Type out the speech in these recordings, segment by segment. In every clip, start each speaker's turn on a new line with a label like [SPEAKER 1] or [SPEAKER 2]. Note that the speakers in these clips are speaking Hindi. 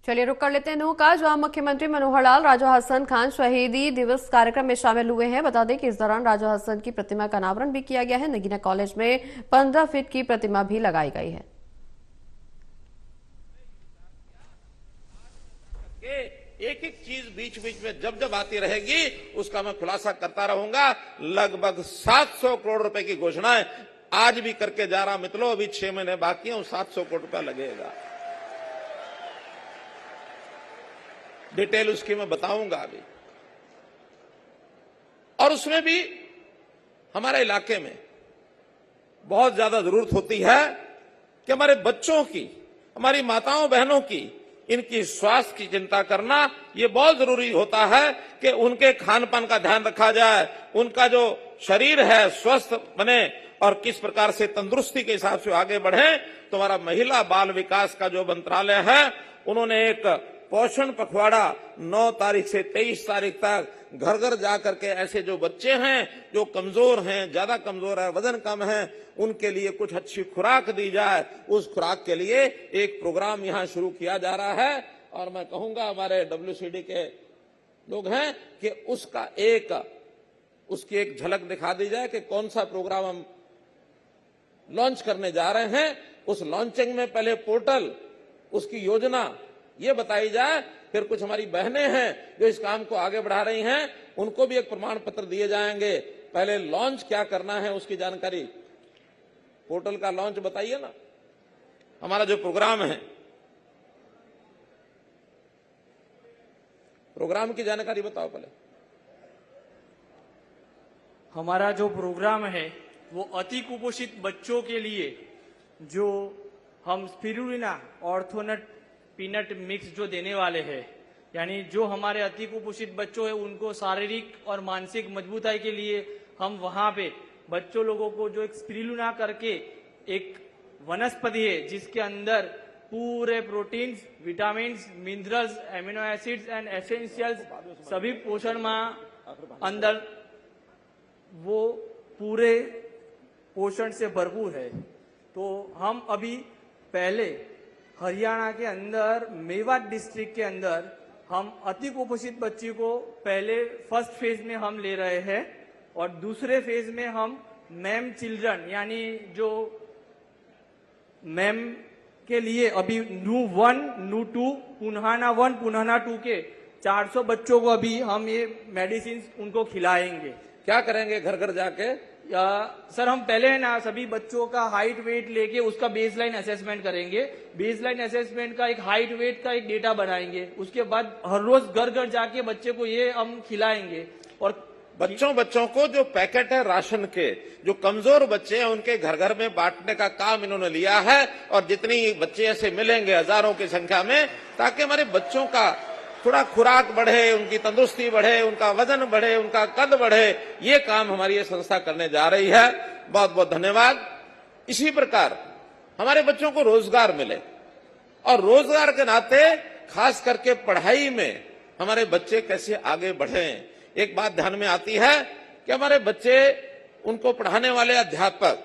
[SPEAKER 1] चलिए रुक कर लेते हैं नूह का, जहां मुख्यमंत्री मनोहर लाल राजा हसन खान शहीदी दिवस कार्यक्रम में शामिल हुए हैं। बता दें कि इस दौरान राजा हसन की प्रतिमा का अनावरण भी किया गया है। नगीना कॉलेज में 15 फीट की प्रतिमा भी लगाई गई है।
[SPEAKER 2] एक एक चीज बीच बीच में जब जब आती रहेगी उसका मैं खुलासा करता रहूंगा। लगभग 700 करोड़ रुपए की घोषणाएं आज भी करके जा रहा मित्रों। अभी 6 महीने बाकी हैं, 700 करोड़ रुपया लगेगा। डिटेल उसकी मैं बताऊंगा अभी। और उसमें भी हमारे इलाके में बहुत ज्यादा जरूरत होती है कि हमारे बच्चों की, हमारी माताओं बहनों की, इनकी स्वास्थ्य की चिंता करना ये बहुत जरूरी होता है कि उनके खान पान का ध्यान रखा जाए, उनका जो शरीर है स्वस्थ बने और किस प्रकार से तंदुरुस्ती के हिसाब से आगे बढ़े। तो हमारा महिला बाल विकास का जो मंत्रालय है उन्होंने एक पोषण पखवाड़ा 9 तारीख से 23 तारीख तक घर घर जाकर के ऐसे जो बच्चे हैं जो कमजोर हैं, ज्यादा कमजोर है, वजन कम है, उनके लिए कुछ अच्छी खुराक दी जाए। उस खुराक के लिए एक प्रोग्राम यहां शुरू किया जा रहा है। और मैं कहूंगा हमारे WCD के लोग हैं कि उसकी एक झलक दिखा दी जाए कि कौन सा प्रोग्राम हम लॉन्च करने जा रहे हैं। उस लॉन्चिंग में पहले पोर्टल, उसकी योजना ये बताई जाए। फिर कुछ हमारी बहनें हैं जो इस काम को आगे बढ़ा रही हैं, उनको भी एक प्रमाण पत्र दिए जाएंगे। पहले लॉन्च क्या करना है उसकी जानकारी, पोर्टल का लॉन्च बताइए ना। हमारा जो प्रोग्राम है, प्रोग्राम की जानकारी बताओ पहले।
[SPEAKER 3] हमारा जो प्रोग्राम है वो अति कुपोषित बच्चों के लिए जो हम स्पिरुलिना ऑर्थोनट पीनट मिक्स जो देने वाले हैं, यानी जो हमारे अति कुपोषित बच्चों हैं उनको शारीरिक और मानसिक मजबूताई के लिए हम वहां पे बच्चों लोगों को जो एक स्पिरुलिना करके एक वनस्पति है जिसके अंदर पूरे proteins, vitamins, minerals, amino acids and essentials सभी पोषण में अंदर वो पूरे पोषण से भरपूर है। तो हम अभी पहले हरियाणा के अंदर मेवात डिस्ट्रिक्ट के अंदर हम अति कुपोषित बच्ची को पहले फर्स्ट फेज में हम ले रहे हैं और दूसरे फेज में हम मैम चिल्ड्रन यानी जो मैम के लिए अभी नू 1, नू 2, पुनहाना 1, पुनहाना 2 के 400 बच्चों को अभी हम ये मेडिसिन उनको खिलाएंगे।
[SPEAKER 2] क्या करेंगे घर घर जाके?
[SPEAKER 3] सर हम पहले है ना सभी बच्चों का हाइट वेट लेके उसका बेसलाइन असेसमेंट करेंगे। बेसलाइन असेसमेंट का एक हाइट वेट का एक डेटा बनाएंगे। उसके बाद हर रोज घर घर जाके बच्चे को ये हम खिलाएंगे। और
[SPEAKER 2] बच्चों को जो पैकेट है राशन के, जो कमजोर बच्चे हैं उनके घर घर में बांटने का काम इन्होंने लिया है। और जितनी बच्चे ऐसे मिलेंगे हजारों की संख्या में, ताकि हमारे बच्चों का थोड़ा खुराक बढ़े, उनकी तंदुरुस्ती बढ़े, उनका वजन बढ़े, उनका कद बढ़े, ये काम हमारी ये संस्था करने जा रही है। बहुत बहुत धन्यवाद। इसी प्रकार हमारे बच्चों को रोजगार मिले और रोजगार के नाते खास करके पढ़ाई में हमारे बच्चे कैसे आगे बढ़ें। एक बात ध्यान में आती है कि हमारे बच्चे, उनको पढ़ाने वाले अध्यापक,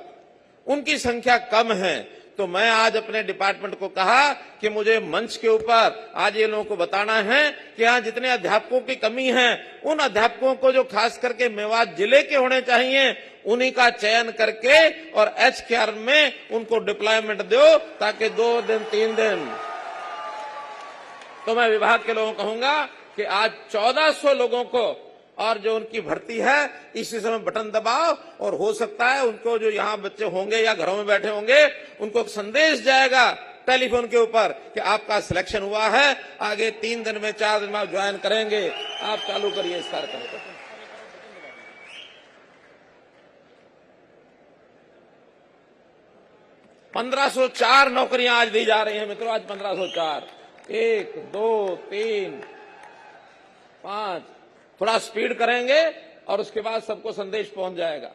[SPEAKER 2] उनकी संख्या कम है। तो मैं आज अपने डिपार्टमेंट को कहा कि मुझे मंच के ऊपर आज ये लोगों को बताना है कि यहाँ जितने अध्यापकों की कमी है, उन अध्यापकों को जो खास करके मेवात जिले के होने चाहिए, उन्हीं का चयन करके और HKR में उनको डिप्लॉयमेंट दो, ताकि 2 दिन 3 दिन। तो मैं विभाग के लोगों को कहूंगा कि आज 1400 लोगों को और जो उनकी भर्ती है इसी समय बटन दबाओ और हो सकता है उनको जो यहाँ बच्चे होंगे या घरों में बैठे होंगे उनको एक संदेश जाएगा टेलीफोन के ऊपर कि आपका सिलेक्शन हुआ है, आगे 3 दिन में 4 दिन में आप ज्वाइन करेंगे। आप चालू करिए इस कार्यक्रम को। 1504 नौकरियां आज दी जा रही हैं मित्रों। आज 1504, 1, 2, 3, 5। थोड़ा स्पीड करेंगे और उसके बाद सबको संदेश पहुंच जाएगा।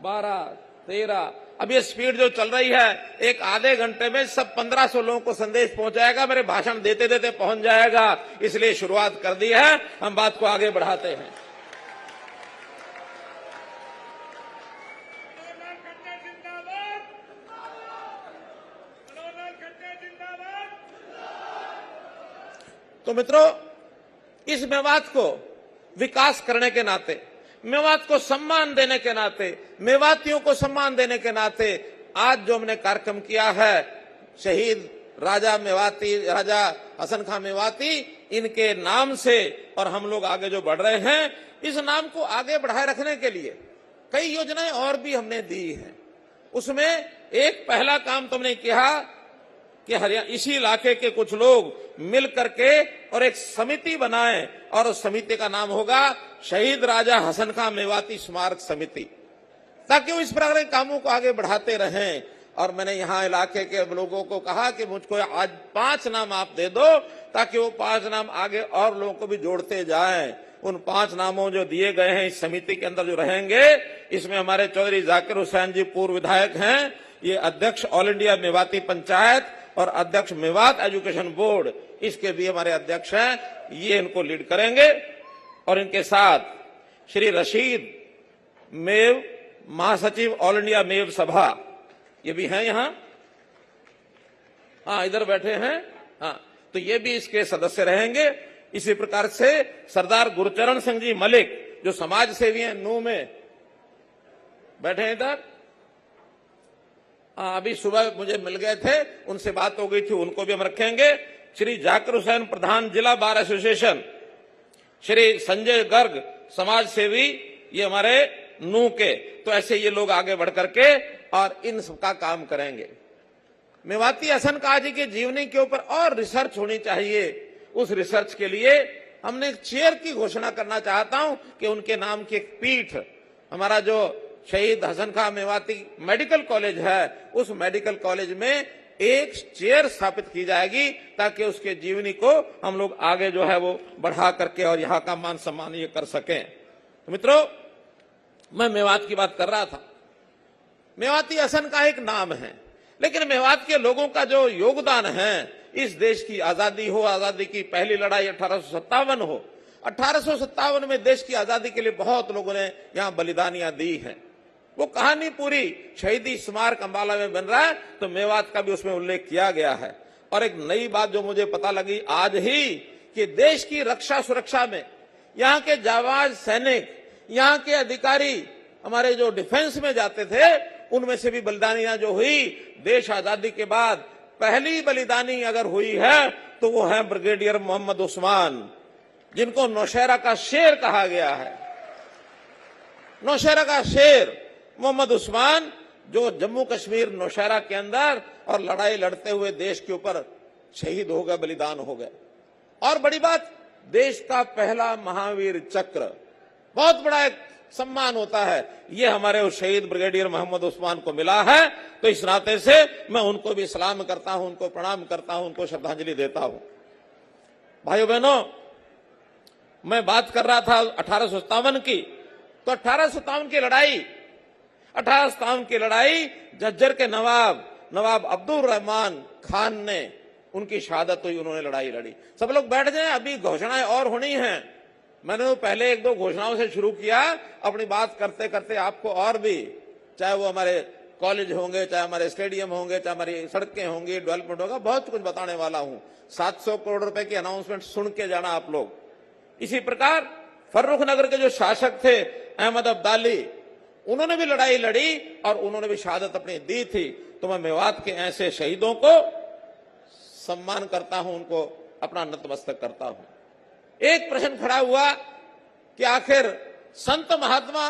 [SPEAKER 2] 12, 13। अब ये स्पीड जो चल रही है, एक आधे घंटे में सब 1500 लोगों को संदेश पहुंच जाएगा। मेरे भाषण देते देते पहुंच जाएगा। इसलिए शुरुआत कर दी है, हम बात को आगे बढ़ाते हैं। तो मित्रों, इस मेवात को विकास करने के नाते, मेवात को सम्मान देने के नाते, मेवातियों को सम्मान देने के नाते आज जो हमने कार्यक्रम किया है, शहीद राजा मेवाती, राजा हसन खां मेवाती, इनके नाम से और हम लोग आगे जो बढ़ रहे हैं, इस नाम को आगे बढ़ाए रखने के लिए कई योजनाएं और भी हमने दी हैं। उसमें एक पहला काम तो हमने किया कि हरियाणा, इसी इलाके के कुछ लोग मिल करके और एक समिति बनाएं और उस समिति का नाम होगा शहीद राजा हसन खां मेवाती स्मारक समिति, ताकि वो इस प्रकार के कामों को आगे बढ़ाते रहें। और मैंने यहाँ इलाके के लोगों को कहा कि मुझको आज 5 नाम आप दे दो, ताकि वो 5 नाम आगे और लोगों को भी जोड़ते जाएं। उन 5 नामों जो दिए गए हैं इस समिति के अंदर जो रहेंगे, इसमें हमारे चौधरी जाकिर हुसैन जी पूर्व विधायक हैं, ये अध्यक्ष ऑल इंडिया मेवाती पंचायत और अध्यक्ष मेवात एजुकेशन बोर्ड, इसके भी हमारे अध्यक्ष हैं, ये इनको लीड करेंगे। और इनके साथ श्री रशीद मेव, महासचिव ऑल इंडिया मेव सभा, ये भी हैं यहाँ, हाँ इधर बैठे हैं, हाँ, तो ये भी इसके सदस्य रहेंगे। इसी प्रकार से सरदार गुरचरण सिंह जी मलिक जो समाज सेवी हैं, नू में बैठे हैं इधर, अभी सुबह मुझे मिल गए थे, उनसे बात हो गई थी, उनको भी हम रखेंगे। श्री जाकिर हुसैन प्रधान जिला बार एसोसिएशन, श्री संजय गर्ग समाज सेवी, ये हमारे नू के, तो ऐसे ये लोग आगे बढ़ करके और इन सबका काम करेंगे। मेवाती हसन खां जी के जीवनी के ऊपर और रिसर्च होनी चाहिए। उस रिसर्च के लिए हमने एक चेयर की घोषणा करना चाहता हूं कि उनके नाम की एक पीठ, हमारा जो शहीद हसन खां मेवाती मेडिकल कॉलेज है, उस मेडिकल कॉलेज में एक चेयर स्थापित की जाएगी, ताकि उसके जीवनी को हम लोग आगे जो है वो बढ़ा करके और यहाँ का मान सम्मान ये कर सकें। तो मित्रों, मैं मेवात की बात कर रहा था। मेवाती हसन का एक नाम है, लेकिन मेवात के लोगों का जो योगदान है, इस देश की आजादी हो, आजादी की पहली लड़ाई 1857 हो, 1857 में देश की आजादी के लिए बहुत लोगों ने यहाँ बलिदानियां दी हैं। वो कहानी पूरी शहीदी स्मारक अंबाला में बन रहा है, तो मेवात का भी उसमें उल्लेख किया गया है। और एक नई बात जो मुझे पता लगी आज ही, कि देश की रक्षा सुरक्षा में यहाँ के जाबाज सैनिक, यहाँ के अधिकारी, हमारे जो डिफेंस में जाते थे, उनमें से भी बलिदानियां जो हुई, देश आजादी के बाद पहली बलिदानी अगर हुई है तो वो है ब्रिगेडियर मोहम्मद उस्मान, जिनको नौशहरा का शेर कहा गया है। नौशहरा का शेर मोहम्मद उस्मान, जो जम्मू कश्मीर नौशहरा के अंदर और लड़ाई लड़ते हुए देश के ऊपर शहीद हो गए, बलिदान हो गए। और बड़ी बात, देश का पहला महावीर चक्र, बहुत बड़ा एक सम्मान होता है, ये हमारे उस शहीद ब्रिगेडियर मोहम्मद उस्मान को मिला है। तो इस नाते से मैं उनको भी सलाम करता हूं, उनको प्रणाम करता हूं, उनको श्रद्धांजलि देता हूं। भाइयों बहनों, मैं बात कर रहा था 1857 की, तो 1857 की लड़ाई, 1857 की लड़ाई झज्जर के नवाब अब्दुल रहमान खान ने, उनकी शहादत हुई, उन्होंने लड़ाई लड़ी। सब लोग बैठ जाएं, अभी घोषणाएं और होनी हैं। मैंने तो पहले 1-2 घोषणाओं से शुरू किया, अपनी बात करते करते आपको और भी, चाहे वो हमारे कॉलेज होंगे, चाहे हमारे स्टेडियम होंगे, चाहे हमारी सड़कें होंगी, डेवलपमेंट होगा, बहुत कुछ बताने वाला हूं। 700 करोड़ रुपए की अनाउंसमेंट सुन के जाना आप लोग। इसी प्रकार फर्रुख नगर के जो शासक थे अहमद अब्दाली, उन्होंने भी लड़ाई लड़ी और उन्होंने भी शहादत अपनी दी थी। तो मैं मेवात के ऐसे शहीदों को सम्मान करता हूं, उनको अपना नतमस्तक करता हूं। एक प्रश्न खड़ा हुआ कि आखिर संत महात्मा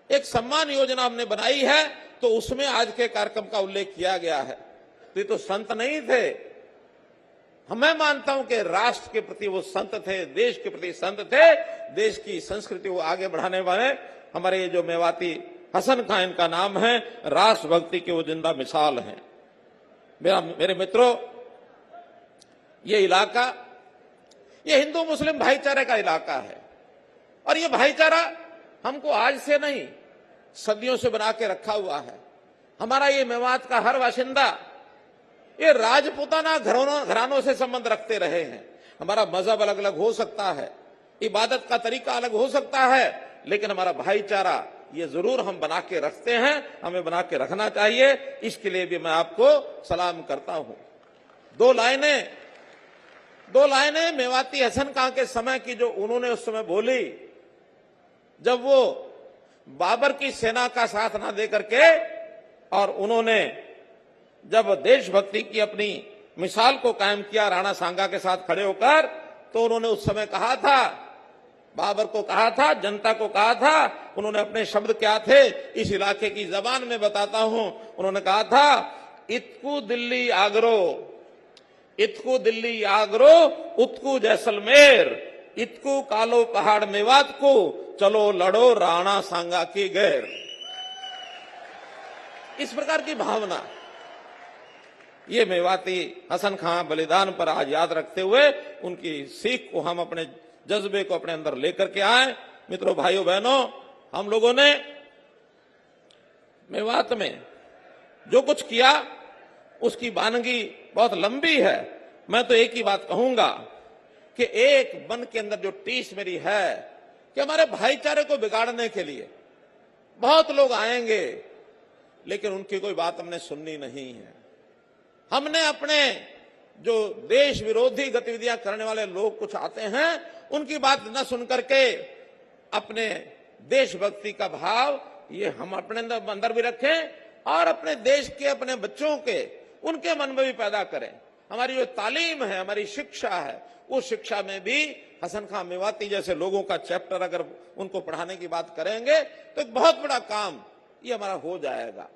[SPEAKER 2] एक सम्मान योजना हमने बनाई है, तो उसमें आज के कार्यक्रम का उल्लेख किया गया है। तो ये तो संत नहीं थे, मैं मानता हूं कि राष्ट्र के प्रति वो संत थे, देश के प्रति संत थे, देश की संस्कृति को आगे बढ़ाने वाले हमारे ये जो मेवाती हसन खां इनका नाम है, राष्ट्रभक्ति की वो जिंदा मिसाल है। मेरे मित्रों, ये इलाका, ये हिंदू मुस्लिम भाईचारे का इलाका है, और ये भाईचारा हमको आज से नहीं, सदियों से बना के रखा हुआ है। हमारा ये मेवात का हर बाशिंदा ये राजपूताना घरानों से संबंध रखते रहे हैं। हमारा मजहब अलग अलग हो सकता है, इबादत का तरीका अलग हो सकता है, लेकिन हमारा भाईचारा ये जरूर हम बना के रखते हैं, हमें बना के रखना चाहिए। इसके लिए भी मैं आपको सलाम करता हूं। 2 लाइनें दो लाइनें मेवाती हसन खां के समय की जो उन्होंने उस समय बोली, जब वो बाबर की सेना का साथ ना दे करके और उन्होंने जब देशभक्ति की अपनी मिसाल को कायम किया राणा सांगा के साथ खड़े होकर, तो उन्होंने उस समय कहा था, बाबर को कहा था, जनता को कहा था, उन्होंने अपने शब्द क्या थे इस इलाके की जबान में बताता हूं। उन्होंने कहा था, इतकू दिल्ली आगरो, इतकू दिल्ली आगरो, उतकू जैसलमेर, इतकू कालो पहाड़ मेवात को, चलो लड़ो राणा सांगा की गैर। इस प्रकार की भावना ये मेवाती हसन खां बलिदान पर आज याद रखते हुए उनकी सीख को हम अपने जज्बे को अपने अंदर लेकर के आए। मित्रों, भाइयों बहनों, हम लोगों ने मेवात में जो कुछ किया उसकी वानगी बहुत लंबी है। मैं तो एक ही बात कहूंगा कि एक मन के अंदर जो टीस मेरी है कि हमारे भाईचारे को बिगाड़ने के लिए बहुत लोग आएंगे, लेकिन उनकी कोई बात हमने सुननी नहीं है। हमने अपने जो देश विरोधी गतिविधियां करने वाले लोग कुछ आते हैं, उनकी बात न सुन करके अपने देशभक्ति का भाव ये हम अपने अंदर भी रखें और अपने देश के, अपने बच्चों के, उनके मन में भी पैदा करें। हमारी जो तालीम है, हमारी शिक्षा है, उस शिक्षा में भी हसन खां मेवाती जैसे लोगों का चैप्टर अगर उनको पढ़ाने की बात करेंगे तो एक बहुत बड़ा काम ये हमारा हो जाएगा।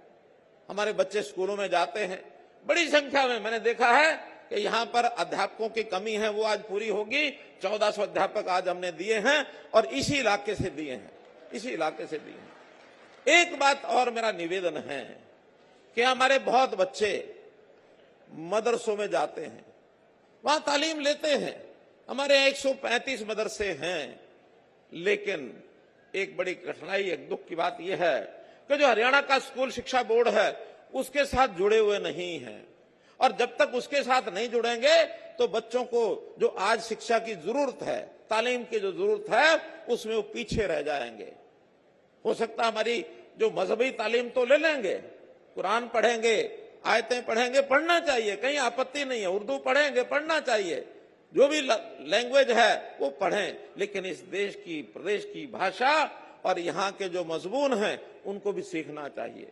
[SPEAKER 2] हमारे बच्चे स्कूलों में जाते हैं बड़ी संख्या में, मैंने देखा है कि यहां पर अध्यापकों की कमी है, वो आज पूरी होगी। 1400 अध्यापक आज हमने दिए हैं और इसी इलाके से दिए हैं, इसी इलाके से दिए हैं। एक बात और मेरा निवेदन है कि हमारे बहुत बच्चे मदरसों में जाते हैं, वहां तालीम लेते हैं। हमारे 135 मदरसे हैं, लेकिन एक बड़ी कठिनाई, एक दुख की बात यह है कि जो हरियाणा का स्कूल शिक्षा बोर्ड है उसके साथ जुड़े हुए नहीं हैं। और जब तक उसके साथ नहीं जुड़ेंगे तो बच्चों को जो आज शिक्षा की जरूरत है, तालीम की जो जरूरत है, उसमें वो पीछे रह जाएंगे। हो सकता है हमारी जो मजहबी तालीम तो ले लेंगे, कुरान पढ़ेंगे, आयतें पढ़ेंगे, पढ़ना चाहिए, कहीं आपत्ति नहीं है, उर्दू पढ़ेंगे, पढ़ना चाहिए, जो भी लैंग्वेज है वो पढ़ें, लेकिन इस देश की, प्रदेश की भाषा और यहाँ के जो मजमून हैं उनको भी सीखना चाहिए।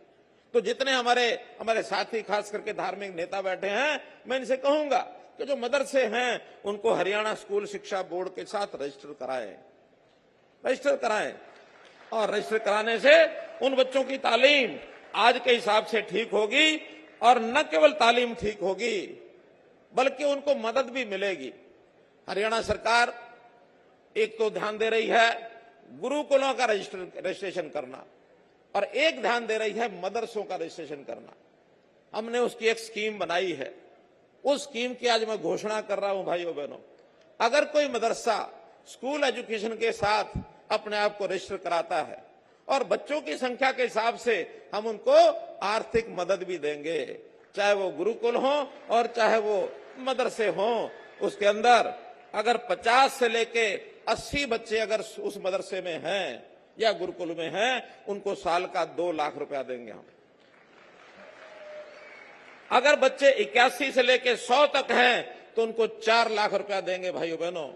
[SPEAKER 2] तो जितने हमारे साथी, खास करके धार्मिक नेता बैठे हैं, मैं इनसे कहूंगा कि जो मदरसे हैं उनको हरियाणा स्कूल शिक्षा बोर्ड के साथ रजिस्टर कराएं और रजिस्टर कराने से उन बच्चों की तालीम आज के हिसाब से ठीक होगी और न केवल तालीम ठीक होगी बल्कि उनको मदद भी मिलेगी। हरियाणा सरकार एक तो ध्यान दे रही है गुरुकुलों का रजिस्ट्रेशन करना और एक ध्यान दे रही है मदरसों का रजिस्ट्रेशन करना। हमने उसकी एक स्कीम बनाई है, उस स्कीम की आज मैं घोषणा कर रहा हूं। भाइयों बहनों, अगर कोई मदरसा स्कूल एजुकेशन के साथ अपने आप को रजिस्टर कराता है और बच्चों की संख्या के हिसाब से हम उनको आर्थिक मदद भी देंगे, चाहे वो गुरुकुल हो और चाहे वो मदरसे हों। उसके अंदर अगर 50 से लेके 80 बच्चे अगर उस मदरसे में हैं या गुरुकुल में हैं, उनको साल का 2 लाख रुपया देंगे हम। अगर बच्चे 81 से लेके 100 तक हैं तो उनको 4 लाख रुपया देंगे। भाइयों बहनों,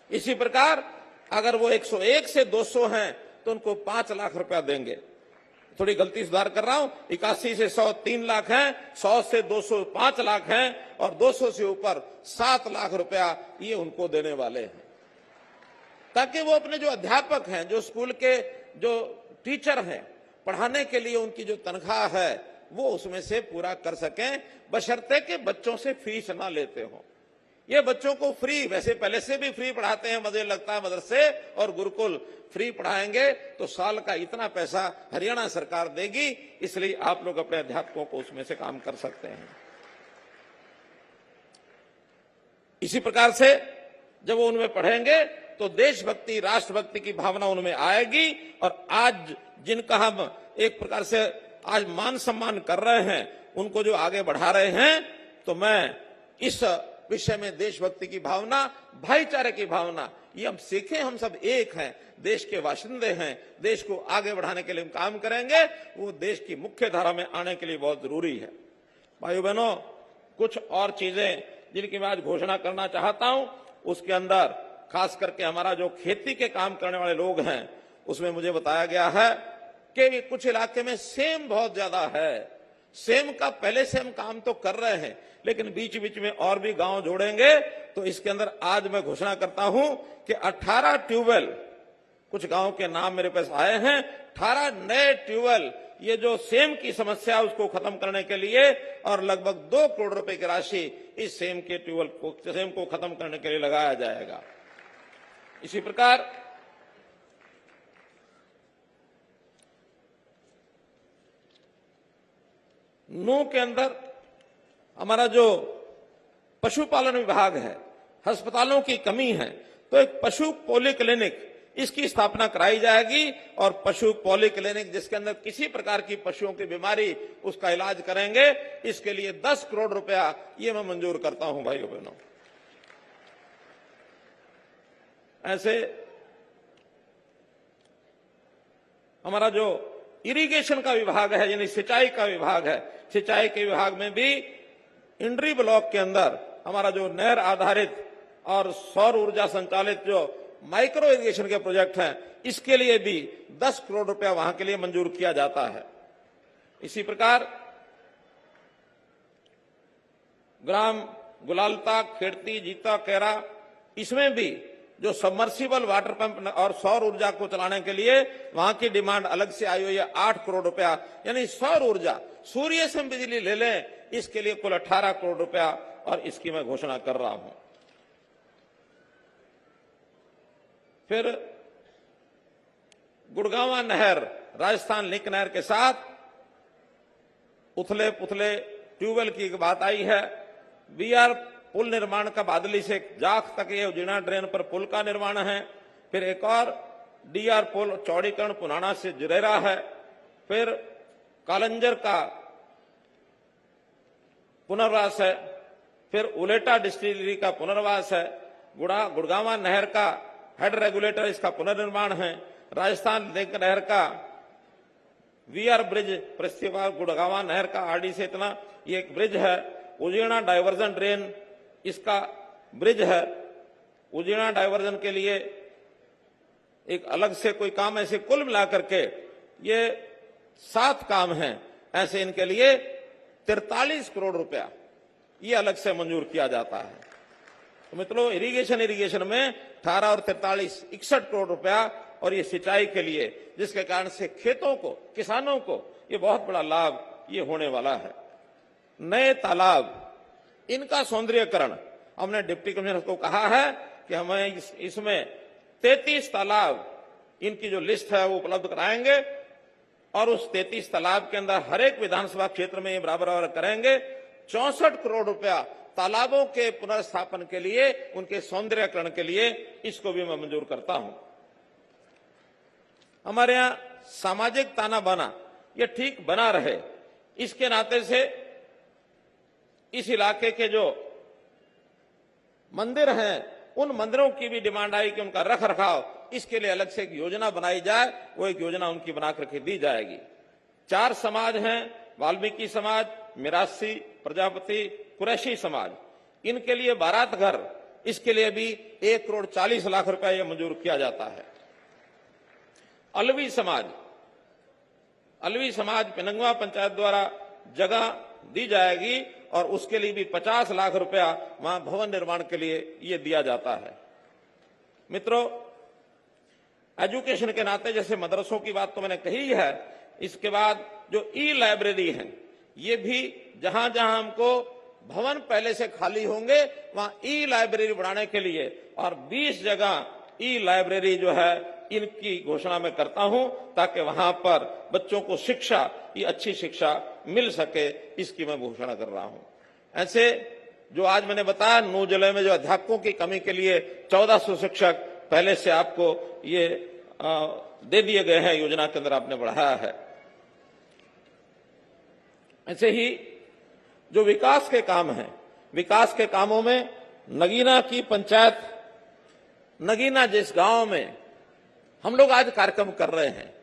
[SPEAKER 2] इसी प्रकार अगर वो 101 से 200 हैं तो उनको 5 लाख रुपया देंगे। थोड़ी गलती सुधार कर रहा हूं, 81 से 100 3 लाख हैं, 100 से 200 5 लाख हैं और 200 से ऊपर 7 लाख रुपया ये उनको देने वाले हैं, ताकि वो अपने जो अध्यापक हैं, जो स्कूल के जो टीचर हैं, पढ़ाने के लिए उनकी जो तनख्वाह है वो उसमें से पूरा कर सकें, बशर्ते कि बच्चों से फीस ना लेते हो। ये बच्चों को फ्री, वैसे पहले से भी फ्री पढ़ाते हैं, मुझे लगता है मदरसे और गुरुकुल फ्री पढ़ाएंगे तो साल का इतना पैसा हरियाणा सरकार देगी, इसलिए आप लोग अपने अध्यापकों को उसमें से काम कर सकते हैं। इसी प्रकार से जब वो उनमें पढ़ेंगे तो देशभक्ति, राष्ट्रभक्ति की भावना उनमें आएगी और आज जिनका हम एक प्रकार से आज मान सम्मान कर रहे हैं, उनको जो आगे बढ़ा रहे हैं, तो मैं इस विषय में देशभक्ति की भावना, भाईचारे की भावना, ये हम सीखें। हम सब एक हैं, देश के बाशिंदे हैं, देश को आगे बढ़ाने के लिए हम काम करेंगे, वो देश की मुख्य धारा में आने के लिए बहुत जरूरी है। भाइयों बहनों, कुछ और चीजें जिनकी मैं आज घोषणा करना चाहता हूं, उसके अंदर खास करके हमारा जो खेती के काम करने वाले लोग हैं, उसमें मुझे बताया गया है कि कुछ इलाके में सेम बहुत ज्यादा है। सेम का पहले से हम काम तो कर रहे हैं, लेकिन बीच बीच में और भी गांव जोड़ेंगे। तो इसके अंदर आज मैं घोषणा करता हूं कि 18 ट्यूबवेल, कुछ गांव के नाम मेरे पास आए हैं, 18 नए ट्यूबवेल, ये जो सेम की समस्या उसको खत्म करने के लिए, और लगभग 2 करोड़ रुपए की राशि इस सेम के ट्यूबवेल को, सेम को खत्म करने के लिए लगाया जाएगा। इसी प्रकार नू के अंदर हमारा जो पशुपालन विभाग है, अस्पतालों की कमी है, तो एक पशु पॉलीक्लिनिक इसकी स्थापना कराई जाएगी, और पशु पॉलीक्लिनिक जिसके अंदर किसी प्रकार की पशुओं की बीमारी, उसका इलाज करेंगे। इसके लिए 10 करोड़ रुपया ये मैं मंजूर करता हूं भाइयों बहनों। ऐसे हमारा जो इरिगेशन का विभाग है, यानी सिंचाई का विभाग है, सिंचाई के विभाग में भी इंड्री ब्लॉक के अंदर हमारा जो नहर आधारित और सौर ऊर्जा संचालित जो माइक्रो इरिगेशन के प्रोजेक्ट हैं, इसके लिए भी 10 करोड़ रुपया वहां के लिए मंजूर किया जाता है। इसी प्रकार ग्राम गुलालता, खेड़ती, जीता, कैरा, इसमें भी जो सबमर्सिबल वाटर पंप और सौर ऊर्जा को चलाने के लिए वहां की डिमांड अलग से आई हुई है 8 करोड़ रुपया, यानी सौर ऊर्जा, सूर्य से हम बिजली ले लें, इसके लिए कुल 18 करोड़ रुपया, और इसकी मैं घोषणा कर रहा हूं। फिर गुड़गांवा नहर, राजस्थान लिंक नहर के साथ उथले पुथले ट्यूबवेल की बात आई है। बीआर पुल निर्माण का बादली से जाख तक ये उजीना ड्रेन पर पुल का निर्माण है। फिर एक और डीआर पुल चौड़ीकरण पुनाना से जुरेरा है। फिर कालंजर का पुनर्वास है। फिर उलेटा डिस्टिलरी का पुनर्वास है। गुड़गांवा नहर का हेड रेगुलेटर, इसका पुनर्निर्माण है। राजस्थान लिंक नहर का वीआर ब्रिज पृथ्वीवार गुड़गांवा नहर का आरडी से इतना ये एक ब्रिज है। उजीना डाइवर्जन ड्रेन, इसका ब्रिज है। उजीना डाइवर्जन के लिए एक अलग से कोई काम, ऐसे कुल मिलाकर के ये 7 काम हैं। ऐसे इनके लिए 43 करोड़ रुपया ये अलग से मंजूर किया जाता है। तो मित्रों, इरिगेशन में 18 और 43 61 करोड़ रुपया, और ये सिंचाई के लिए, जिसके कारण से खेतों को, किसानों को ये बहुत बड़ा लाभ ये होने वाला है। नए तालाब, इनका सौंदर्यकरण, हमने डिप्टी कमिश्नर को कहा है कि हमें इसमें 33 तालाब, इनकी जो लिस्ट है वो उपलब्ध कराएंगे, और उस 33 तालाब के अंदर हर एक विधानसभा क्षेत्र में ये बराबर करेंगे। 64 करोड़ रुपया तालाबों के पुनर्स्थापन के लिए, उनके सौंदर्यकरण के लिए, इसको भी मैं मंजूर करता हूं। हमारे यहां सामाजिक ताना बाना ये ठीक बना रहे, इसके नाते से इस इलाके के जो मंदिर हैं, उन मंदिरों की भी डिमांड आई कि उनका रख रखाव, इसके लिए अलग से एक योजना बनाई जाए। वो एक योजना उनकी बना करके दी जाएगी। 4 समाज हैं, वाल्मीकि समाज, मिरासी, प्रजापति, कुरैशी समाज, इनके लिए बारात घर, इसके लिए भी 1 करोड़ 40 लाख रुपया यह मंजूर किया जाता है। अलवी समाज पिनंगवा पंचायत द्वारा जगह दी जाएगी, और उसके लिए भी 50 लाख रुपया वहां भवन निर्माण के लिए यह दिया जाता है। मित्रों, एजुकेशन के नाते जैसे मदरसों की बात तो मैंने कही है, इसके बाद जो ई लाइब्रेरी है, ये भी जहां जहां हमको भवन पहले से खाली होंगे वहां ई लाइब्रेरी बनाने के लिए, और 20 जगह ई लाइब्रेरी जो है इनकी घोषणा मैं करता हूं, ताकि वहां पर बच्चों को शिक्षा, ये अच्छी शिक्षा मिल सके, इसकी मैं घोषणा कर रहा हूं। ऐसे जो आज मैंने बताया, 9 जिले में जो अध्यापकों की कमी के लिए 1400 शिक्षक पहले से आपको ये दे दिए गए हैं, योजना के अंदर आपने बढ़ाया है। ऐसे ही जो विकास के काम हैं, विकास के कामों में नगीना की पंचायत, नगीना जिस गांव में हम लोग आज कार्यक्रम कर रहे हैं,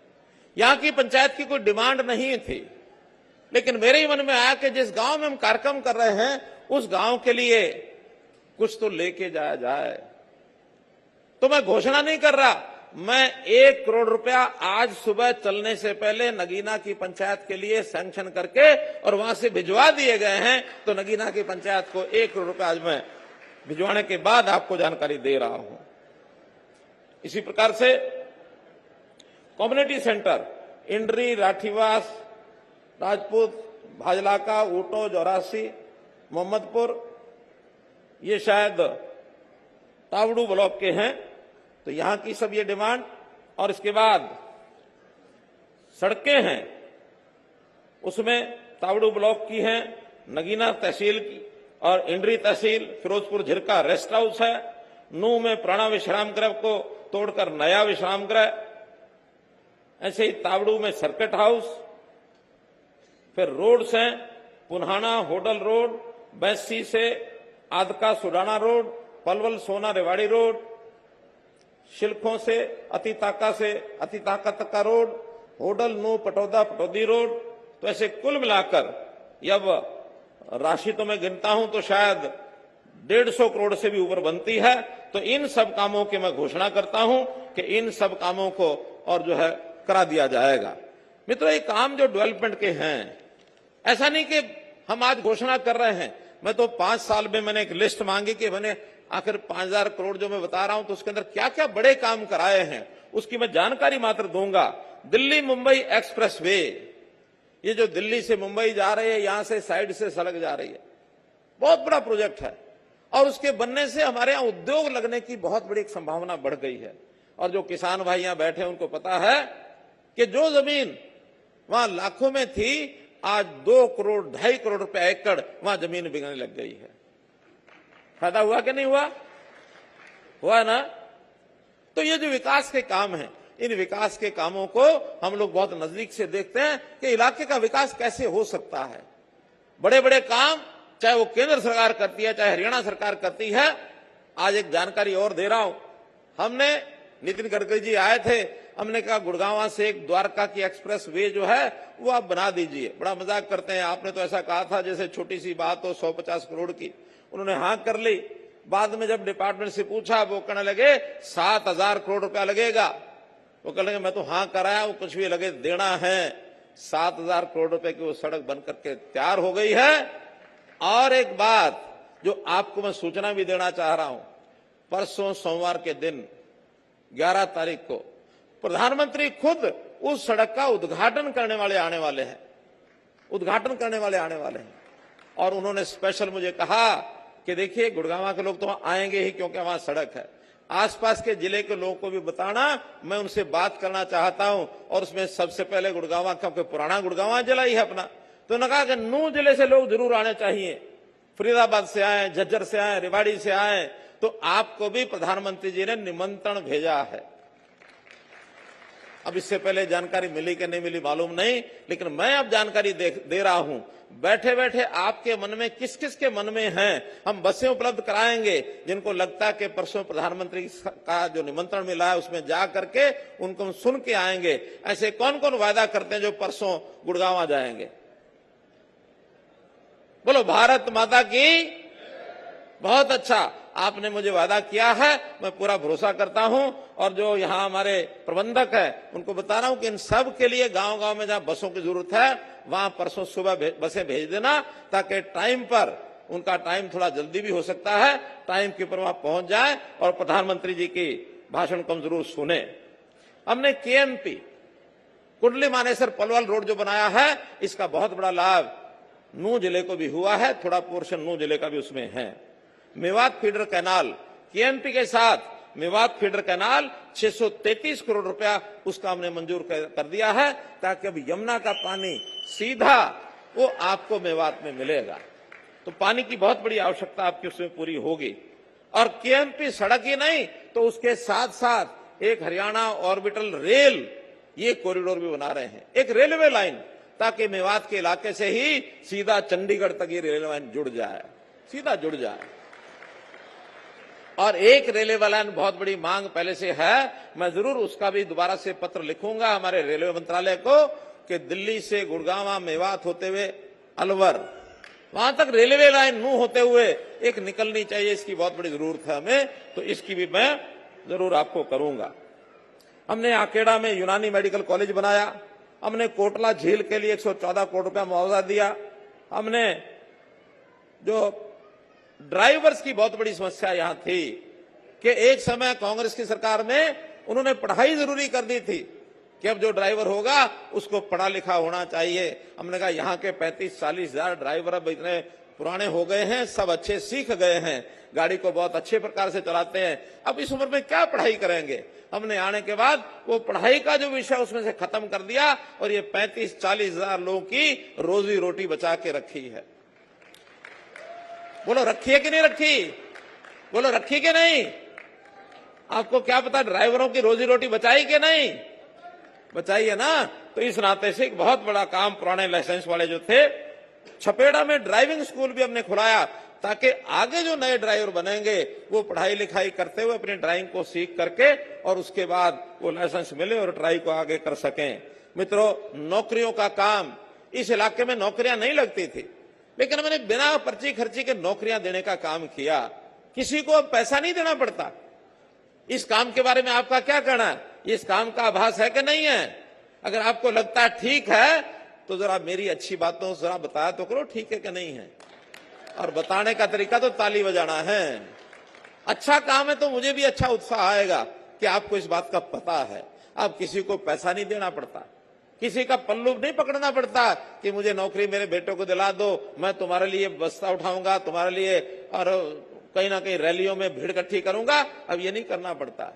[SPEAKER 2] यहां की पंचायत की कोई डिमांड नहीं थी, लेकिन मेरे ही मन में आया कि जिस गांव में हम कार्यक्रम कर रहे हैं, उस गांव के लिए कुछ तो लेके जाया जाए। तो मैं घोषणा नहीं कर रहा, मैं 1 करोड़ रुपया आज सुबह चलने से पहले नगीना की पंचायत के लिए सैंक्शन करके और वहां से भिजवा दिए गए हैं। तो नगीना की पंचायत को 1 करोड़ रुपया आज मैं भिजवाने के बाद आपको जानकारी दे रहा हूं। इसी प्रकार से कम्युनिटी सेंटर इंड्री, राठीवास, राजपूत, भाजलाका, ऊटो, चौरासी, मोहम्मदपुर, ये शायद तावड़ू ब्लॉक के हैं। तो यहां की सब ये डिमांड, और इसके बाद सड़कें हैं, उसमें तावड़ू ब्लॉक की हैं, नगीना तहसील की और इंड्री तहसील, फिरोजपुर झिरका रेस्ट हाउस है, नूह में प्राणा विश्राम गृह को तोड़कर नया विश्राम गृह, ऐसे ही तावड़ू में सर्किट हाउस, फिर रोड्स हैं, पुन्हाना होडल रोड, बैसी से आदका सुडाना रोड, पलवल सोना रेवाड़ी रोड, शिल्खों से अतिताका तक का रोड, होडल नू पटौदा पटौदी रोड। तो ऐसे कुल मिलाकर जब राशि तो मैं गिनता हूं तो शायद 150 करोड़ से भी ऊपर बनती है। तो इन सब कामों की मैं घोषणा करता हूं कि इन सब कामों को और जो है करा दिया जाएगा। मित्रों, ये काम जो डेवलपमेंट के हैं, ऐसा नहीं कि हम आज घोषणा कर रहे हैं। मैं तो 5 साल में मैंने एक लिस्ट मांगी कि मैंने आखिर 5000 करोड़ जो मैं बता रहा हूं तो उसके अंदर क्या क्या बड़े काम कराए हैं उसकी मैं जानकारी मात्र दूंगा। दिल्ली मुंबई एक्सप्रेस वे, ये जो दिल्ली से मुंबई जा रही है, यहां से साइड से सड़क जा रही है, बहुत बड़ा प्रोजेक्ट है और उसके बनने से हमारे यहां उद्योग लगने की बहुत बड़ी एक संभावना बढ़ गई है। और जो किसान भाई यहां बैठे उनको पता है कि जो जमीन वहां लाखों में थी, आज 2 करोड़ 2.5 करोड़ रुपए एकड़ वहां जमीन बिकने लग गई है। फायदा हुआ कि नहीं हुआ? हुआ ना। तो ये जो विकास के काम हैं, इन विकास के कामों को हम लोग बहुत नजदीक से देखते हैं कि इलाके का विकास कैसे हो सकता है। बड़े बड़े काम चाहे वो केंद्र सरकार करती है, चाहे हरियाणा सरकार करती है। आज एक जानकारी और दे रहा हूं, हमने नितिन गडकरी जी आए थे, हमने कहा गुड़गांव से एक द्वारका की एक्सप्रेस वे जो है वो आप बना दीजिए। बड़ा मजाक करते हैं, आपने तो ऐसा कहा था जैसे छोटी सी बात हो 150 करोड़ की। उन्होंने हाँ कर ली। बाद में जब डिपार्टमेंट से पूछा, वो कहने लगे 7000 करोड़ रुपया लगेगा। वो कहने लगे मैं तो हाँ कराया, वो कुछ भी लगे देना है। 7000 करोड़ रुपए की वो सड़क बन करके तैयार हो गई है। और एक बात जो आपको मैं सूचना भी देना चाह रहा हूं, परसों सोमवार के दिन 11 तारीख को प्रधानमंत्री खुद उस सड़क का उद्घाटन करने वाले आने वाले हैं, उद्घाटन करने वाले आने वाले हैं। और उन्होंने स्पेशल मुझे कहा कि देखिए गुड़गांव के लोग तो वहां आएंगे ही क्योंकि वहां सड़क है, आसपास के जिले के लोगों को भी बताना, मैं उनसे बात करना चाहता हूं। और उसमें सबसे पहले गुड़गांव, क्योंकि पुराना गुड़गांव जिला ही है अपना, तो उन्होंने कहा कि नूह जिले से लोग जरूर आने चाहिए, फरीदाबाद से आए, झज्जर से आए, रेवाड़ी से आए। तो आपको भी प्रधानमंत्री जी ने निमंत्रण भेजा है। अब इससे पहले जानकारी मिली कि नहीं मिली मालूम नहीं, लेकिन मैं अब जानकारी दे रहा हूं। बैठे बैठे आपके मन में किस किस के मन में हैं, हम बसें उपलब्ध कराएंगे। जिनको लगता है कि परसों प्रधानमंत्री का जो निमंत्रण मिला है उसमें जा करके उनको हम सुन के आएंगे। ऐसे कौन कौन वायदा करते हैं जो परसों गुड़गांव जाएंगे? बोलो भारत माता की। बहुत अच्छा, आपने मुझे वादा किया है, मैं पूरा भरोसा करता हूं। और जो यहां हमारे प्रबंधक है उनको बता रहा हूं कि इन सब के लिए गांव गांव में जहां बसों की जरूरत है वहां परसों सुबह बसें भेज देना, ताकि टाइम पर, उनका टाइम थोड़ा जल्दी भी हो सकता है, टाइम के ऊपर वहां पहुंच जाए और प्रधानमंत्री जी की भाषण को हम जरूर सुने। हमने केएमपी कुंडली मानेसर पलवल रोड जो बनाया है, इसका बहुत बड़ा लाभ नूह जिले को भी हुआ है, थोड़ा पोर्शन नूह जिले का भी उसमें है। मेवात फीडर कैनाल, केएमपी के साथ मेवात फीडर कैनाल 633 करोड़ रुपया उसका हमने मंजूर कर दिया है, ताकि अब यमुना का पानी सीधा वो आपको मेवात में मिलेगा। तो पानी की बहुत बड़ी आवश्यकता आपकी उसमें पूरी होगी। और केएमपी सड़क ही नहीं तो उसके साथ साथ एक हरियाणा ऑर्बिटल रेल, ये कॉरिडोर भी बना रहे हैं, एक रेलवे लाइन, ताकि मेवात के इलाके से ही सीधा चंडीगढ़ तक ये रेलवे लाइन जुड़ जाए, सीधा जुड़ जाए। और एक रेलवे लाइन बहुत बड़ी मांग पहले से है, मैं जरूर उसका भी दोबारा से पत्र लिखूंगा हमारे रेलवे मंत्रालय को कि दिल्ली से गुड़गांव मेवात होते हुए अलवर वहां तक रेलवे लाइन नू होते हुए एक निकलनी चाहिए, इसकी बहुत बड़ी जरूरत है हमें, तो इसकी भी मैं जरूर आपको करूंगा। हमने आकेड़ा में यूनानी मेडिकल कॉलेज बनाया, हमने कोटला झील के लिए 114 करोड़ रुपया मुआवजा दिया। हमने जो ड्राइवर्स की बहुत बड़ी समस्या यहां थी कि एक समय कांग्रेस की सरकार में उन्होंने पढ़ाई जरूरी कर दी थी कि अब जो ड्राइवर होगा उसको पढ़ा लिखा होना चाहिए। हमने कहा यहाँ के 35-40 हजार ड्राइवर अब इतने पुराने हो गए हैं, सब अच्छे सीख गए हैं, गाड़ी को बहुत अच्छे प्रकार से चलाते हैं, अब इस उम्र में क्या पढ़ाई करेंगे। हमने आने के बाद वो पढ़ाई का जो विषय उसमें से खत्म कर दिया और ये 35-40 हजार लोगों की रोजी रोटी बचा के रखी है। बोलो रखी है कि नहीं रखी? बोलो रखी कि नहीं? आपको क्या पता ड्राइवरों की रोजी रोटी बचाई कि नहीं? बचाई है ना। तो इस नाते से एक बहुत बड़ा काम पुराने लाइसेंस वाले जो थे, छपेड़ा में ड्राइविंग स्कूल भी हमने खुलाया ताकि आगे जो नए ड्राइवर बनेंगे वो पढ़ाई लिखाई करते हुए अपनी ड्राइविंग को सीख करके और उसके बाद वो लाइसेंस मिले और ड्राइव को आगे कर सकें। मित्रों, नौकरियों का काम, इस इलाके में नौकरियां नहीं लगती थी, लेकिन मैंने बिना पर्ची खर्ची के नौकरियां देने का काम किया। किसी को अब पैसा नहीं देना पड़ता। इस काम के बारे में आपका क्या कहना है? इस काम का आभास है कि नहीं है? अगर आपको लगता है ठीक है तो जरा मेरी अच्छी बातों जरा बताया तो करो ठीक है कि नहीं है। और बताने का तरीका तो ताली बजाना है। अच्छा काम है तो मुझे भी अच्छा उत्साह आएगा कि आपको इस बात का पता है। अब किसी को पैसा नहीं देना पड़ता, किसी का पल्लू नहीं पकड़ना पड़ता कि मुझे नौकरी मेरे बेटों को दिला दो, मैं तुम्हारे लिए बस्ता उठाऊंगा, तुम्हारे लिए और कहीं ना कहीं रैलियों में भीड़ इकट्ठी करूंगा। अब ये नहीं करना पड़ता।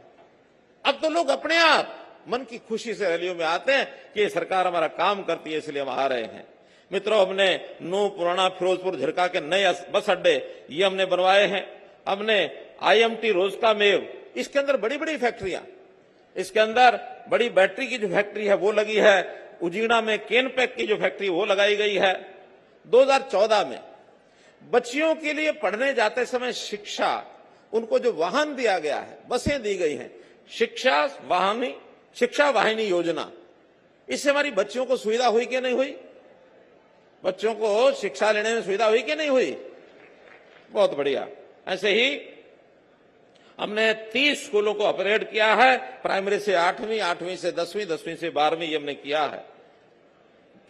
[SPEAKER 2] अब तो लोग अपने आप मन की खुशी से रैलियों में आते हैं कि ये सरकार हमारा काम करती है इसलिए हम आ रहे हैं। मित्रों, हमने नू, पुराना, फिरोजपुर, झिरका के नए बस अड्डे ये हमने बनवाए हैं। हमने IMT रोजका मेव, इसके अंदर बड़ी बड़ी फैक्ट्रियां, इसके अंदर बड़ी बैटरी की जो फैक्ट्री है वो लगी है। उजीना में केनपैक की जो फैक्ट्री वो लगाई गई है। 2014 में बच्चियों के लिए पढ़ने जाते समय शिक्षा, उनको जो वाहन दिया गया है, बसें दी गई हैं, शिक्षा वाहिनी योजना, इससे हमारी बच्चियों को सुविधा हुई कि नहीं हुई? बच्चों को शिक्षा लेने में सुविधा हुई कि नहीं हुई? बहुत बढ़िया। ऐसे ही हमने 30 स्कूलों को अपग्रेड किया है, प्राइमरी से 8वीं, 8वीं से 10वीं, 10वीं से 12वीं, ये हमने किया है।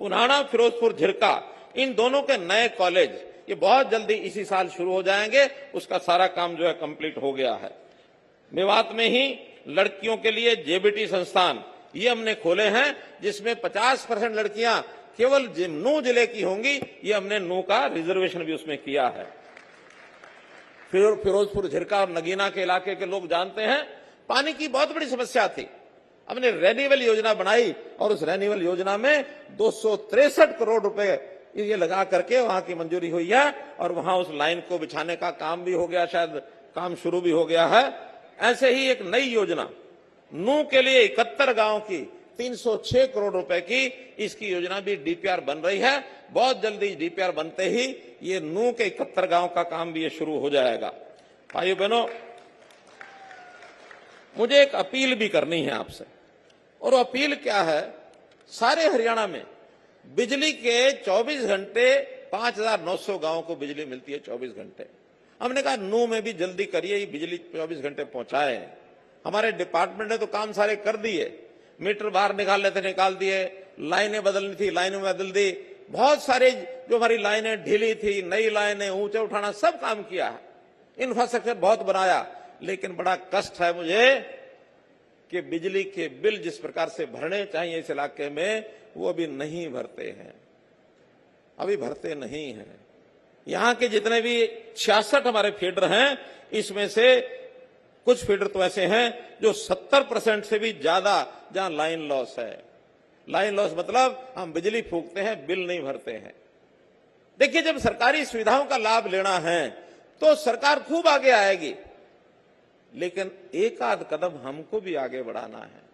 [SPEAKER 2] पुराना, फिरोजपुर, झिरका, इन दोनों के नए कॉलेज ये बहुत जल्दी इसी साल शुरू हो जाएंगे। उसका सारा काम जो है कंप्लीट हो गया है। मेवात में ही लड़कियों के लिए JBT संस्थान ये हमने खोले हैं, जिसमें 50% लड़कियां केवल नू जिले की होंगी। ये हमने नू का रिजर्वेशन भी उसमें किया है। फिरोजपुर, झिरका और नगीना के इलाके के लोग जानते हैं पानी की बहुत बड़ी समस्या थी। हमने रेन्यूअल योजना बनाई और उस रेन्यूअल योजना में 263 करोड़ रुपए ये लगा करके वहां की मंजूरी हुई है और वहां उस लाइन को बिछाने का काम भी हो गया, शायद काम शुरू भी हो गया है। ऐसे ही एक नई योजना नू के लिए 71 गांव की 306 करोड़ रुपए की, इसकी योजना भी DPR बन रही है। बहुत जल्दी DPR बनते ही ये नू के 71 गांव का काम भी ये शुरू हो जाएगा। भाइयों बहनों, मुझे एक अपील भी करनी है आपसे, और अपील क्या है? सारे हरियाणा में बिजली के 24 घंटे 5,900 गांवों को बिजली मिलती है 24 घंटे। हमने कहा नू में भी जल्दी करिए, ये बिजली 24 घंटे पहुंचाए। हमारे डिपार्टमेंट ने तो काम सारे कर दिए, मीटर बाहर निकालने थे निकाल दिए, लाइनें बदलनी थी लाइनें बदल दी, बहुत सारे जो हमारी लाइनें ढीली थी, नई लाइनें, ऊंचे उठाना, सब काम किया है, इंफ्रास्ट्रक्चर बहुत बनाया। लेकिन बड़ा कष्ट है मुझे कि बिजली के बिल जिस प्रकार से भरने चाहिए इस इलाके में वो अभी नहीं भरते हैं, अभी भरते नहीं हैं। यहां के जितने भी 66 हमारे फीडर हैं, इसमें से कुछ फीडर तो ऐसे हैं जो 70% से भी ज्यादा जहां लाइन लॉस है। लाइन लॉस मतलब हम बिजली फूकते हैं, बिल नहीं भरते हैं। देखिए, जब सरकारी सुविधाओं का लाभ लेना है तो सरकार खूब आगे आएगी, लेकिन एक आध कदम हमको भी आगे बढ़ाना है।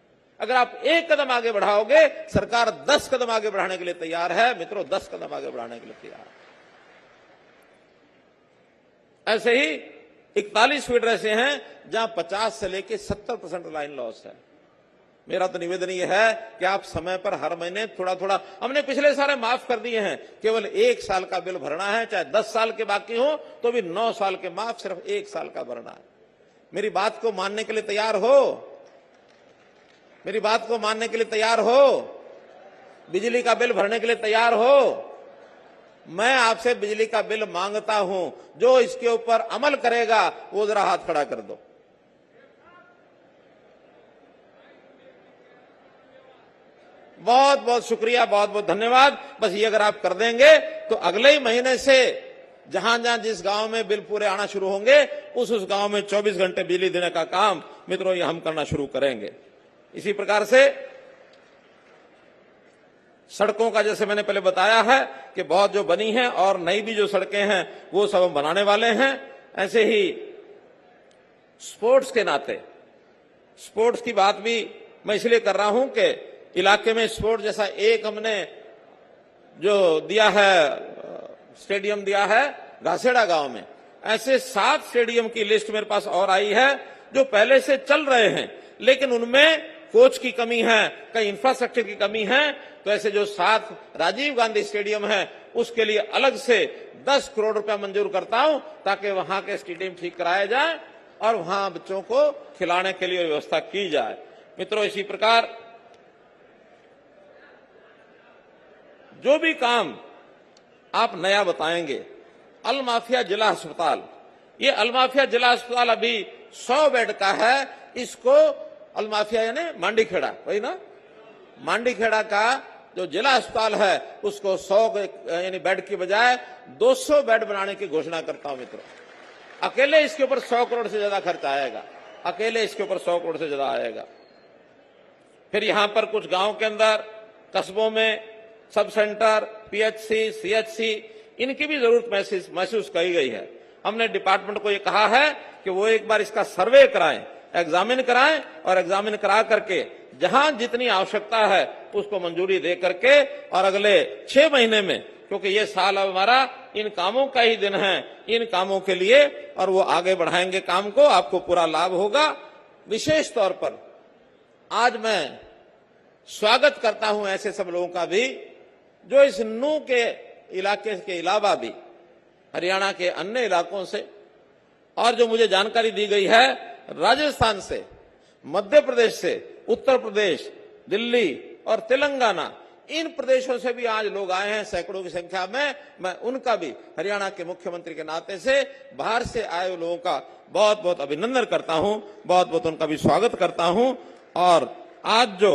[SPEAKER 2] अगर आप एक कदम आगे बढ़ाओगे, सरकार 10 कदम आगे बढ़ाने के लिए तैयार है। मित्रों, 10 कदम आगे बढ़ाने के लिए तैयार है। ऐसे ही 41 फीडर ऐसे हैं जहां 50 से लेके 70% लाइन लॉस है। मेरा तो निवेदन ये है कि आप समय पर हर महीने थोड़ा थोड़ा, हमने पिछले सारे माफ कर दिए हैं, केवल 1 साल का बिल भरना है, चाहे 10 साल के बाकी हो तो भी 9 साल के माफ, सिर्फ 1 साल का भरना है। मेरी बात को मानने के लिए तैयार हो? मेरी बात को मानने के लिए तैयार हो? बिजली का बिल भरने के लिए तैयार हो? मैं आपसे बिजली का बिल मांगता हूं, जो इसके ऊपर अमल करेगा वो जरा हाथ खड़ा कर दो। बहुत बहुत शुक्रिया, बहुत बहुत धन्यवाद। बस ये अगर आप कर देंगे तो अगले ही महीने से जहां जहां जिस गांव में बिल पूरे आना शुरू होंगे उस गांव में 24 घंटे बिजली देने का काम मित्रों ये हम करना शुरू करेंगे। इसी प्रकार से सड़कों का, जैसे मैंने पहले बताया है कि बहुत जो बनी है और नई भी जो सड़कें हैं वो सब हम बनाने वाले हैं। ऐसे ही स्पोर्ट्स के नाते, स्पोर्ट्स की बात भी मैं इसलिए कर रहा हूं कि इलाके में स्पोर्ट्स जैसा एक हमने जो दिया है, स्टेडियम दिया है घासेड़ा गांव में, ऐसे 7 स्टेडियम की लिस्ट मेरे पास और आई है जो पहले से चल रहे हैं, लेकिन उनमें कोच की कमी है, कई इंफ्रास्ट्रक्चर की कमी है। तो ऐसे जो 7 राजीव गांधी स्टेडियम है उसके लिए अलग से 10 करोड़ रुपया मंजूर करता हूं ताकि वहां के स्टेडियम ठीक कराया जाए और वहां बच्चों को खिलाने के लिए व्यवस्था की जाए। मित्रों, इसी प्रकार जो भी काम आप नया बताएंगे, अल माफिया जिला अस्पताल, ये अल माफिया जिला अस्पताल अभी 100 बेड का है। इसको अल माफिया यानी मांडीखेड़ा, वही ना, मांडीखेड़ा का जो जिला अस्पताल है उसको 100 यानी बेड की बजाय 200 बेड बनाने की घोषणा करता हूं। मित्रों, अकेले इसके ऊपर 100 करोड़ से ज्यादा खर्च आएगा, अकेले इसके ऊपर 100 करोड़ से ज्यादा आएगा। फिर यहां पर कुछ गांव के अंदर, कस्बों में सब सेंटर, पीएचसी, सीएचसी, इनकी भी जरूरत महसूस की गई है। हमने डिपार्टमेंट को ये कहा है कि वो एक बार इसका सर्वे कराएं, एग्जामिन कराएं और एग्जामिन करा करके जहां जितनी आवश्यकता है उसको मंजूरी दे करके, और अगले 6 महीने में, क्योंकि ये साल अब हमारा इन कामों का ही दिन है, इन कामों के लिए, और वो आगे बढ़ाएंगे काम को, आपको पूरा लाभ होगा। विशेष तौर पर आज मैं स्वागत करता हूं ऐसे सब लोगों का भी जो इस नू के इलाके के अलावा भी हरियाणा के अन्य इलाकों से, और जो मुझे जानकारी दी गई है राजस्थान से, मध्य प्रदेश से, उत्तर प्रदेश, दिल्ली और तेलंगाना, इन प्रदेशों से भी आज लोग आए हैं सैकड़ों की संख्या में। मैं उनका भी हरियाणा के मुख्यमंत्री के नाते से बाहर से आए हुए लोगों का बहुत बहुत अभिनंदन करता हूं, बहुत बहुत उनका भी स्वागत करता हूं। और आज जो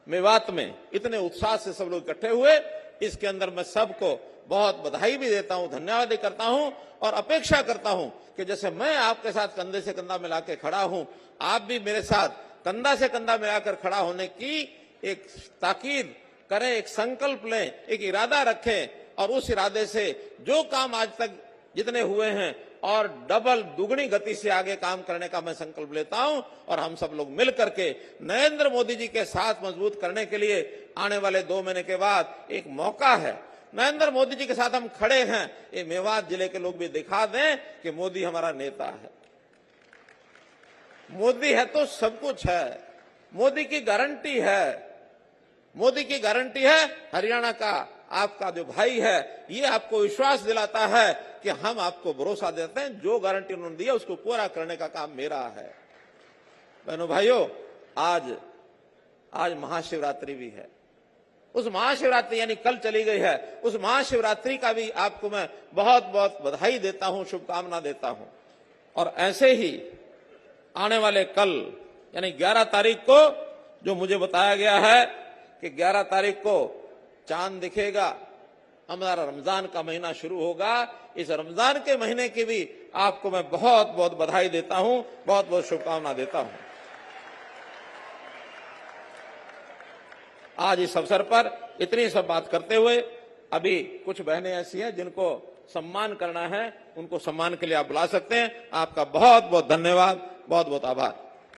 [SPEAKER 2] मेवात में इतने उत्साह से सब लोग इकट्ठे हुए, इसके अंदर मैं सबको बहुत बधाई भी देता हूं, धन्यवाद भी करता हूं और अपेक्षा करता हूं कि जैसे मैं आपके साथ कंधे से कंधा मिला के खड़ा हूं, आप भी मेरे साथ कंधा से कंधा मिलाकर खड़ा होने की एक ताकीद करें, एक संकल्प लें, एक इरादा रखें, और उस इरादे से जो काम आज तक जितने हुए हैं और डबल दुगनी गति से आगे काम करने का मैं संकल्प लेता हूं। और हम सब लोग मिल करके नरेंद्र मोदी जी के साथ मजबूत करने के लिए आने वाले 2 महीने के बाद एक मौका है। नरेंद्र मोदी जी के साथ हम खड़े हैं, ये मेवात जिले के लोग भी दिखा दें कि मोदी हमारा नेता है। मोदी है तो सब कुछ है, मोदी की गारंटी है, मोदी की गारंटी है। हरियाणा का आपका जो भाई है ये आपको विश्वास दिलाता है कि हम आपको भरोसा देते हैं, जो गारंटी उन्होंने दी है उसको पूरा करने का काम मेरा है। बहनों भाइयों, आज महाशिवरात्रि भी है। उस महाशिवरात्रि यानी कल चली गई है, उस महाशिवरात्रि का भी आपको मैं बहुत बहुत बधाई देता हूं, शुभकामना देता हूं। और ऐसे ही आने वाले कल यानी 11 तारीख को जो मुझे बताया गया है कि 11 तारीख को चांद दिखेगा, हमारा रमजान का महीना शुरू होगा। इस रमजान के महीने की भी आपको मैं बहुत बहुत बधाई देता हूं, बहुत बहुत शुभकामना देता हूं। आज इस अवसर पर इतनी सब बात करते हुए अभी कुछ बहनें ऐसी हैं जिनको सम्मान करना है, उनको सम्मान के लिए आप बुला सकते हैं। आपका बहुत बहुत धन्यवाद, बहुत बहुत आभार।